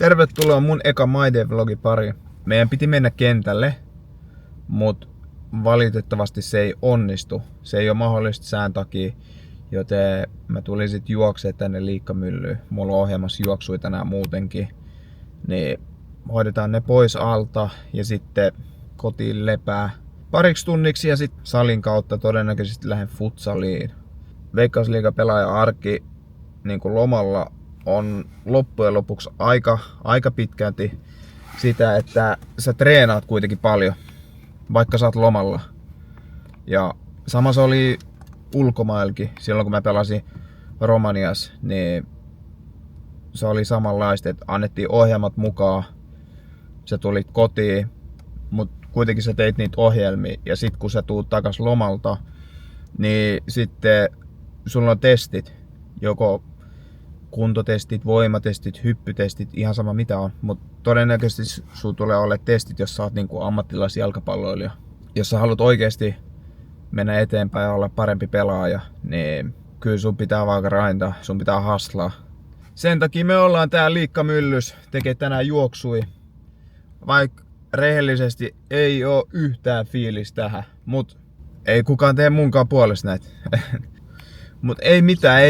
Tervetuloa mun eka My Day-vlogi pari. Meidän piti mennä kentälle, mut valitettavasti se ei onnistu. Se ei ole mahdollista sään takia, joten mä tulin sit juokseen tänne Liikkamyllyyn. Mulla on ohjelmassa juoksui tänään muutenkin. Niin hoidetaan ne pois alta ja sitten kotiin lepää pariksi tunniksi ja sitten salin kautta todennäköisesti lähden futsaliin. Veikkausliigan pelaaja arki niin kuin lomalla on loppujen lopuksi aika pitkälti sitä, että sä treenaat kuitenkin paljon, vaikka sä oot lomalla. Ja sama se oli ulkomailkin. Silloin kun mä pelasin Romaniassa, niin se oli samanlaista, että annettiin ohjelmat mukaan. Sä tulit kotiin, mutta kuitenkin sä teit niitä ohjelmia. Ja sit kun sä tuut takas lomalta, niin sitten sulla on testit. Joko kuntotestit, voimatestit, hyppytestit, ihan sama mitä on. Mutta todennäköisesti sulla tulee olla testit, jos sä oot niinku ammattilaisjalkapalloilija. Jos sä haluat oikeesti mennä eteenpäin ja olla parempi pelaaja, niin kyllä sun pitää vaan grindaa, sun pitää haslaa. Sen takia me ollaan tää Liikkamyllys, tekee tänään juoksui. Vaikka rehellisesti ei oo yhtään fiilis tähän, mut ei kukaan tee munkaan puolesta näitä. Mut ei mitään,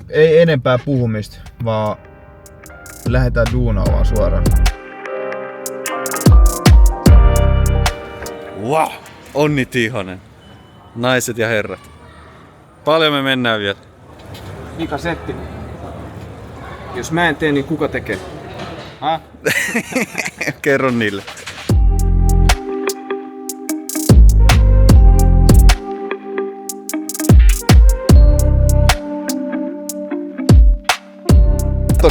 ei enempää puhumista, vaan lähdetään duunaan suoraan. Wow! Onni Tihonen. Naiset ja herrat. Paljon me mennään vielä. Vika setti. Jos mä en tee, niin kuka tekee? Ha? Kerro niille.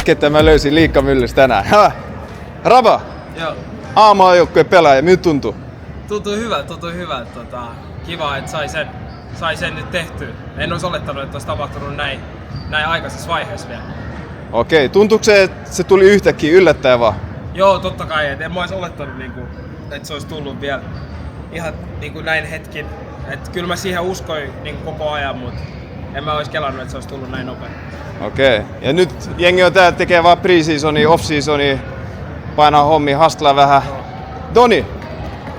Ketä mä löysin Liikkamyllys tänään. Ha! Raba! Joo. A-maajoukkueen pelaaja, miltä tuntuu? Tuntui hyvä. Kiva, että sai sen nyt tehtyä. En olisi olettanut, että olisi tapahtunut näin aikaisessa vaiheessa vielä. Okei, tuntuuko se, että se tuli yhtäkkiä yllättäen vaan? Joo, totta kai. En mä olisi olettanut, että se olisi tullut vielä ihan näin hetkin. Et kyllä mä siihen uskoin koko ajan, mutta en mä olisi kelannut, että se olisi tullut näin nopea. Okei. Ja nyt jengi on täällä tekee vaan pre-seasonia, off-seasonia, painaa hommia, hastlaa vähän. Doni,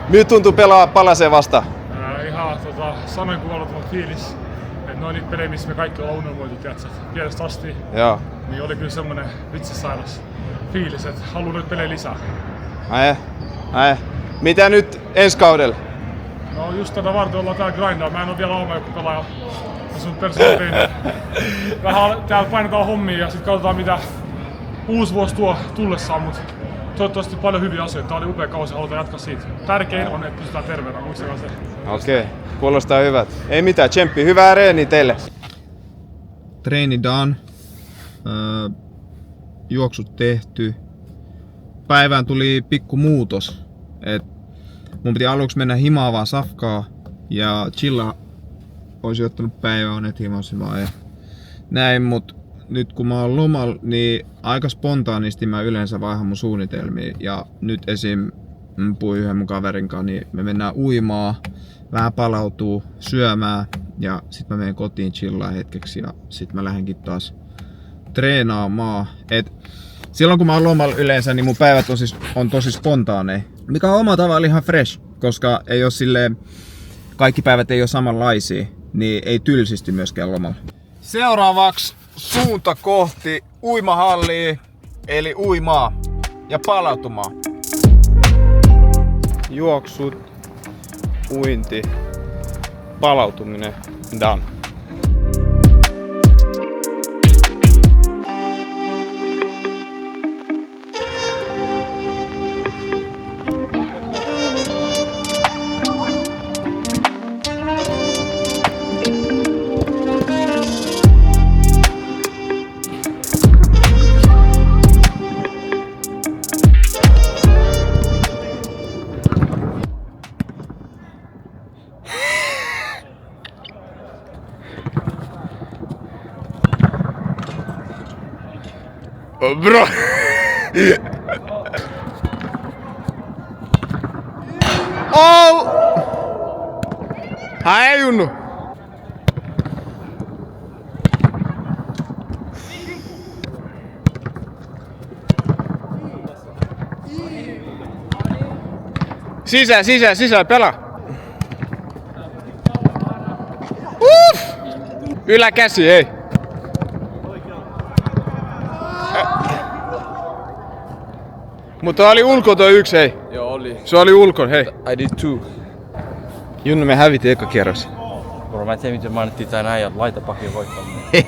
miltä tuntuu pelaa Palaseen vastaan? Ihan sanankuvallaton fiilis. Et noin niitä pelejä, missä me kaikki ollaan unelmoitu, tiiätsä, pienestä asti. Joo. Niin oli kyllä semmonen vitsisairas fiilis, että haluan nyt pelejä lisää. Ai. Mitä nyt ensi kaudella? No just tätä varten ollaan täällä grindaa. Mä en oo vielä A-maajoukkuepelaaja. Tässä on persoonallinen. Vähän täällä painetaan hommia ja sit katsotaan mitä uusi vuosi tuo tullessaan, mut toivottavasti paljon hyviä asioita. Tää oli upea kausi, halutaan jatkaa siitä. Tärkein on, että pysytään terveenä, muistakaa se. Okei, kuulostaa hyvät. Ei mitään, tsemppi. Hyvää reeniä teille. Treeni done. Juoksut tehty. Päivään tuli pikku muutos. Mun piti aluksi mennä himaan vaan safkaa ja chilla olisi ottanut päivää, että himasin vaan ja näin, mut nyt kun mä oon lomalla, niin aika spontaanisti mä yleensä vaihan mun suunnitelmia ja nyt esim. Puhuin yhden mun kaverin kanssa, niin me mennään uimaan, vähän palautuu, syömään ja sit mä menen kotiin chillaan hetkeksi ja sit mä lähdenkin taas treenaamaan. Silloin kun mä oon lomalla yleensä, niin mun päivät on tosi spontaaneja, mikä on oma tavalla ihan fresh, koska ei oo silleen, kaikki päivät ei oo samanlaisia, niin ei tylsisty myöskään lomalla. Seuraavaksi suunta kohti uimahallia, eli uimaa ja palautumaan. Juoksut, uinti, palautuminen, done. Bro! Oh! Hai Junnu! Sisään, pelaa! Yläkäsi, hei! Mutta oli ulko toi yksi, hei. Joo, oli. Se oli ulkon, hei. I did too. Junnu, me häviti eka kierros. Bro, mä en tiedä miten mainittiin tää näin, että laitapakin voittaminen.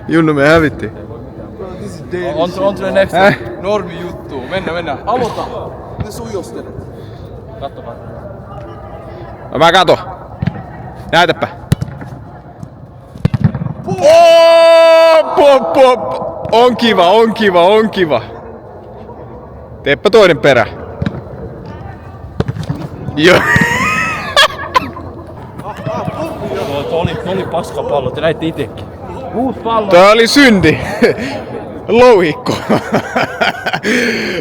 Junnu, me hävitti. On to the next normi juttu. Mennään. Aloita. Ne sujostelet. Katso. No mä kato. Näytäpä. Pop. On kiva. Teepä toinen perä. Joo. Tuo oli paskapallo, te näitte itekin. Uusi pallo. Tää oli synti. Louhikko.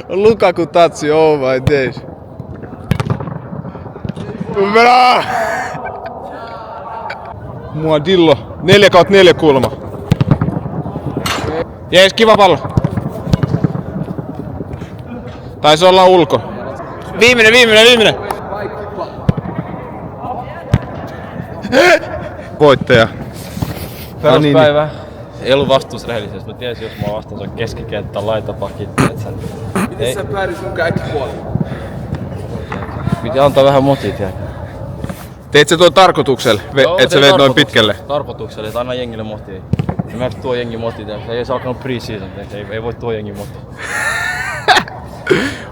Lukaku tatsi, oh my days. Hyvä! Mua dillo. 4/4 kulma. Jees, kiva pallo. Taisi olla ulko. Viimeinen. Voittaja. Peruspäivä. Ei ollut vastuus rehellisesti. Mä tiesin, jos mä vastaus on keskikenttä, laitapakit. Miten sä päädyt sun käkkipuolelle? Piti antaa vähän motia, tiedätkö? Teit sä tuon tarkoituksella, et sä veet noin pitkälle? Tarkoituksella, että anna jengille motia. Mä tuo jengi motia, tiedätkö? Ei se alkanut pre-season, ei voi tuo jengi motia.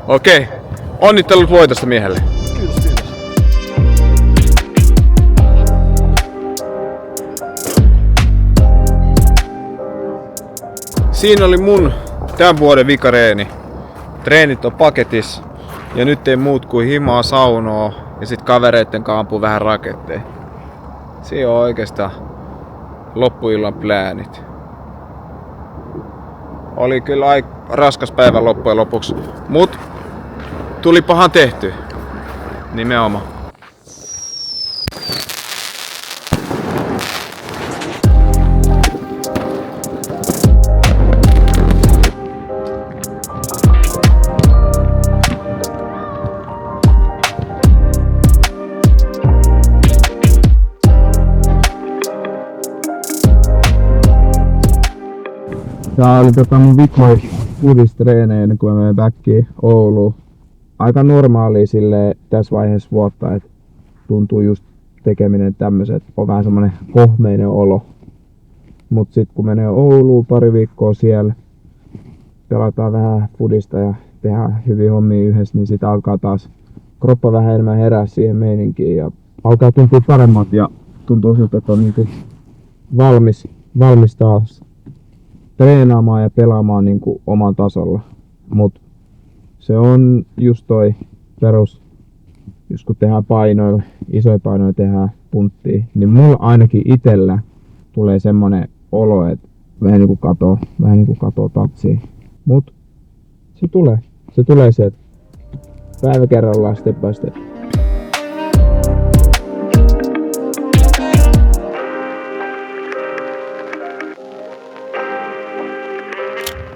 Okei. Onnittelut voitosta miehelle. Kiitos. Siinä oli mun tämän vuoden vikareeni. Treenit on paketissa ja nyt ei muut kuin himaa saunoa ja sit kavereitten kanssa ampuu vähän raketteja. Siinä on oikeastaan loppuillan pläänit. Oli kyllä aika raskas päivä loppujen lopuksi, mut tulipahan tehty. Nimenomaan. Tää oli mun vitoi uudistreene ennen kuin mä menen backiin Ouluun. Aika normaalia sille tässä vaiheessa vuotta, että tuntuu just tekeminen tämmöset, on vähän semmonen kohmeinen olo. Mut sit kun menee Ouluun pari viikkoa siellä, pelataan vähän fudista ja tehdään hyviä hommia yhdessä, niin sit alkaa taas kroppa vähän enemmän herää siihen meininkiin ja alkaa tuntua paremmat ja tuntuu siltä, että on niinku valmis taas treenaamaan ja pelaamaan niinku oman tasolla. Mut se on just toi perus, just kun tehdään painoilla, isoja painoja tehdään punttia, niin mulla ainakin itellä tulee semmonen olo, että vähän niinku katoo tatsia. Mut se tulee sieltä päivä kerrallaan step by step.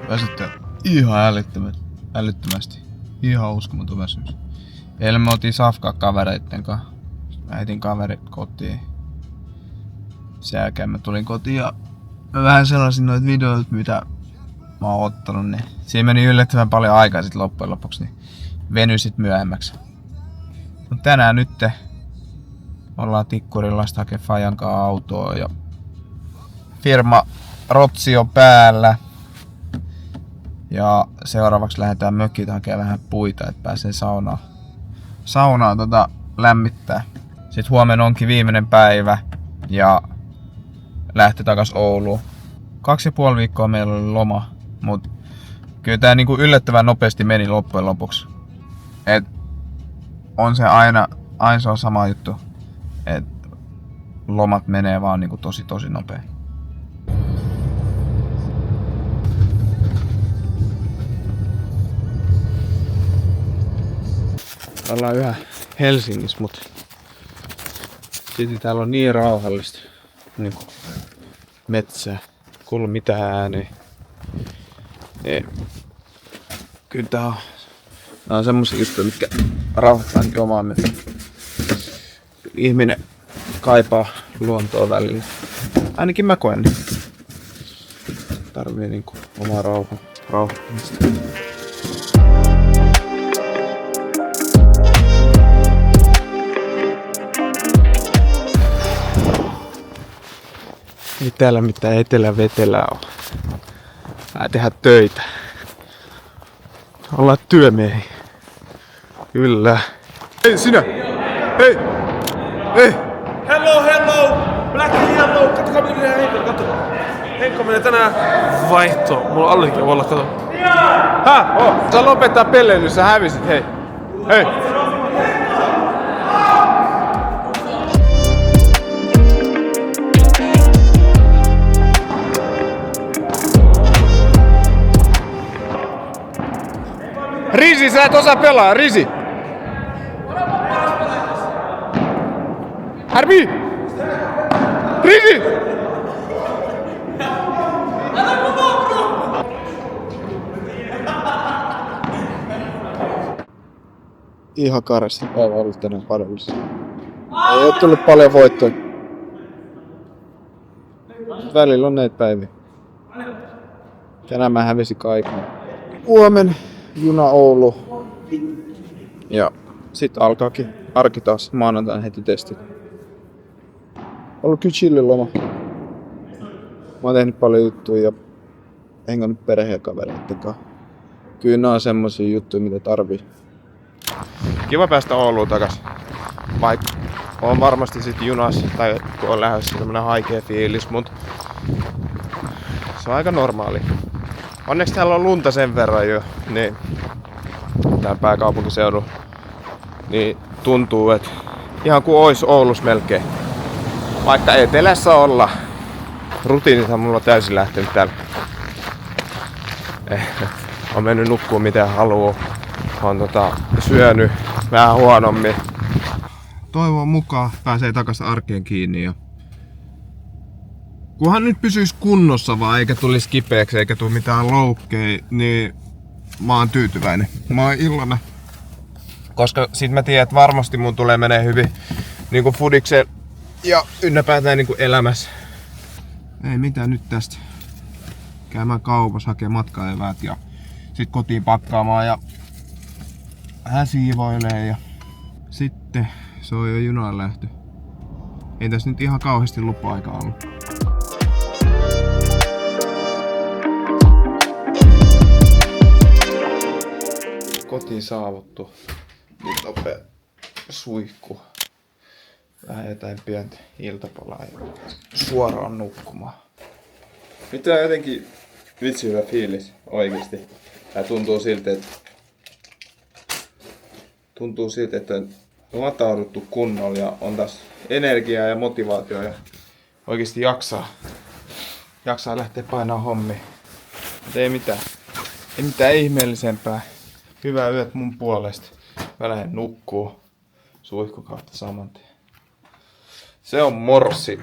Väsyttää ihan älyttömästi. Ihan uskomaton väsymys. Eilen me oltiin safkaa kavereitten kanssa. Mä heitin kaverit kotiin. Sen jälkeen mä tulin kotiin ja mä vähän sellaisin noita videoita, mitä mä oon ottanut. Niin siinä meni yllättävän paljon aikaa sit loppujen lopuksi. Niin venyi sit myöhemmäksi. Mut tänään nyt ollaan Tikkurilasta hakee Fajan kanssa autoa ja firma Rotsi on päällä. Ja seuraavaksi lähdetään mökiltä hakemaan vähän puita, että pääsee saunaan lämmittää. Sitten huomenna onkin viimeinen päivä ja lähtee takas Ouluun. 2,5 viikkoa meillä oli loma, mut kyllä tää niinku yllättävän nopeasti meni loppujen lopuksi. Et on se aina se on sama juttu, että lomat menee vaan niinku tosi nopea. Ollaan yhä Helsingissä, mutta silti täällä on niin rauhallista. Niin kuin metsää, kuulu mitään ääniä. Kyllä tää on Nämä on semmosia juttuja, mitkä rauhoittaa ainakin omaa mieltä. Ihminen kaipaa luontoa välillä. Ainakin mä koen niin. Tarvii niinku omaa rauhoittamista. Ei täällä mitään etelävetelää oo. Mä tehdä töitä. Ollaan työmiehiä. Kyllä. Hei sinä! Hei! Hei! Hello! Black and yellow! Katsokaa miten menee Henkka, katso. Henkka menee tänään vaihtoon. Mulla on allekin olla, kato. Sä lopettaa pelleily, sä hävisit, hei! Hei! Risi, sä et osaa pelaa, Risi! Harbi! Risi! Ihan karessa päivä ollut tänään padellussa. Ei oo tullut paljon voittoja. Välillä on näitä päiviä. Tänään mä hävisin kaiken. Huomen juna Oulu. Ja sit alkaakin arki taas maanantaina heti testit. Ollut kyllä chillin loma. Mä oon tehnyt paljon juttuja ja hengannut perheen kavereitten kanssa. Kyllä nää on semmosia juttuja mitä tarvii. Kiva päästä Ouluun takas. Vaikka on varmasti sit junassa tai kun on lähdössä tämmönen haikea fiilis, mut se on aika normaali. Onneksi täällä on lunta sen verran jo, niin tää pääkaupunkiseudun, niin tuntuu, että ihan kuin ois Oulus melkein. Vaikka etelässä olla. Rutiinithan mulla on täysin lähtenyt täällä. On mennyt nukkuun miten haluu. On syönyt vähän huonommin. Toivon mukaan pääsee takas arkeen kiinni ja kunhan nyt pysyis kunnossa vaan eikä tulisi kipeäksi eikä tuu mitään loukkeja, niin mä oon tyytyväinen. Mä oon iloinen. Koska sit mä tiedän, että varmasti mun tulee menee hyvin niinku fudikseen ja ynnäpäätään niinku elämässä. Ei mitään nyt tästä. Käymään kaupassa hakee matkaeväät ja sit kotiin pakkaamaan ja vähän siivoilee ja sitten se on jo junaan lähtö. Ei tässä nyt ihan kauheasti lupa-aikaa ollut. Kotiin saavuttu. Nyt nopea suihku. Vähän jotain pientä iltapalaa ja suoraan nukkumaan. Nyt on jotenkin vitsi hyvä fiilis oikeesti. Tää tuntuu siltä, että on latauduttu kunnolla ja on taas energiaa ja motivaatio ja oikeesti jaksaa lähteä painaa hommia. Mutta ei mitään ihmeellisempää. Hyvää yöt mun puolesta. Mä lähden nukkuu suihkukautta saman tien. Se on morssit.